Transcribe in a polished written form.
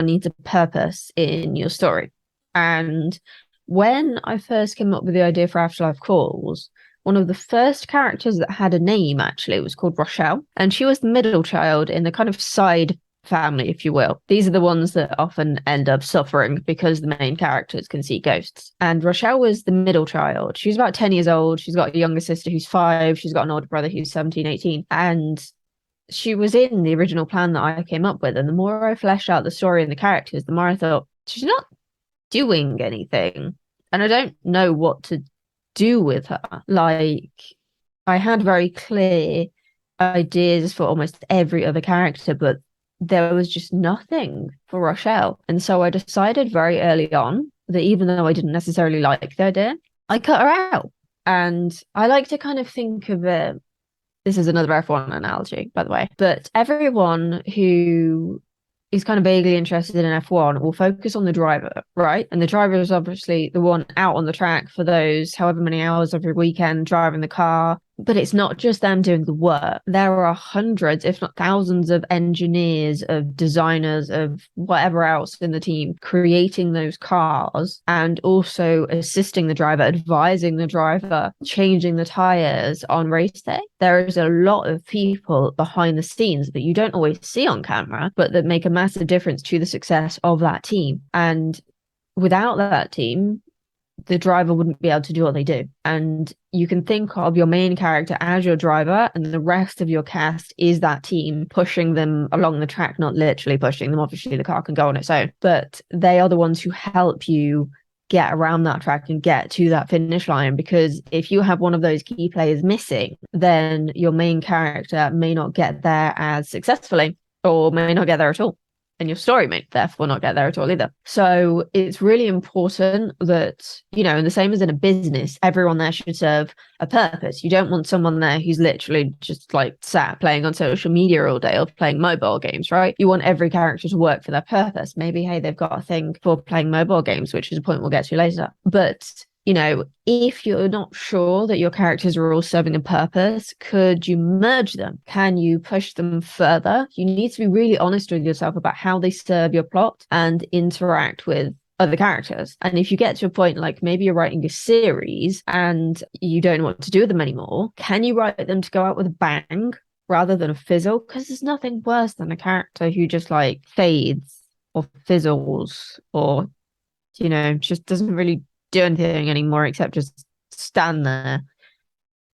needs a purpose in your story. And when I first came up with the idea for Afterlife Calls, one of the first characters that had a name actually was called Rochelle, and she was the middle child in the kind of side family, if you will. These are the ones that often end up suffering because the main characters can see ghosts. And Rochelle was the middle child. She's about 10 years old. She's got a younger sister who's 5. She's got an older brother who's 17, 18. And she was in the original plan that I came up with. And the more I fleshed out the story and the characters, the more I thought, she's not doing anything. And I don't know what to do with her. Like, I had very clear ideas for almost every other character, but there was just nothing for Rochelle. And so I decided very early on that even though I didn't necessarily like the idea, I cut her out. And I like to kind of think of it. This is another F1 analogy, by the way, but everyone who is kind of vaguely interested in F1 will focus on the driver, right? And the driver is obviously the one out on the track for those however many hours every weekend driving the car. But it's not just them doing the work. There are hundreds, if not thousands, of engineers, of designers, of whatever else in the team creating those cars and also assisting the driver, advising the driver, changing the tires on race day. There is a lot of people behind the scenes that you don't always see on camera, but that make a massive difference to the success of that team. And without that team, the driver wouldn't be able to do what they do. And you can think of your main character as your driver, and the rest of your cast is that team pushing them along the track, not literally pushing them. Obviously, the car can go on its own, but they are the ones who help you get around that track and get to that finish line. Because if you have one of those key players missing, then your main character may not get there as successfully or may not get there at all. And your story may therefore not get there at all either. So it's really important that, and the same as in a business, everyone there should serve a purpose. You don't want someone there who's literally just like sat playing on social media all day or playing mobile games, right? You want every character to work for their purpose. Maybe, hey, they've got a thing for playing mobile games, which is a point we'll get to later. But if you're not sure that your characters are all serving a purpose, could you merge them? Can you push them further? You need to be really honest with yourself about how they serve your plot and interact with other characters. And if you get to a point like maybe you're writing a series and you don't know what to do with them anymore, can you write them to go out with a bang rather than a fizzle? Because there's nothing worse than a character who just like fades or fizzles or just doesn't really do anything anymore except just stand there.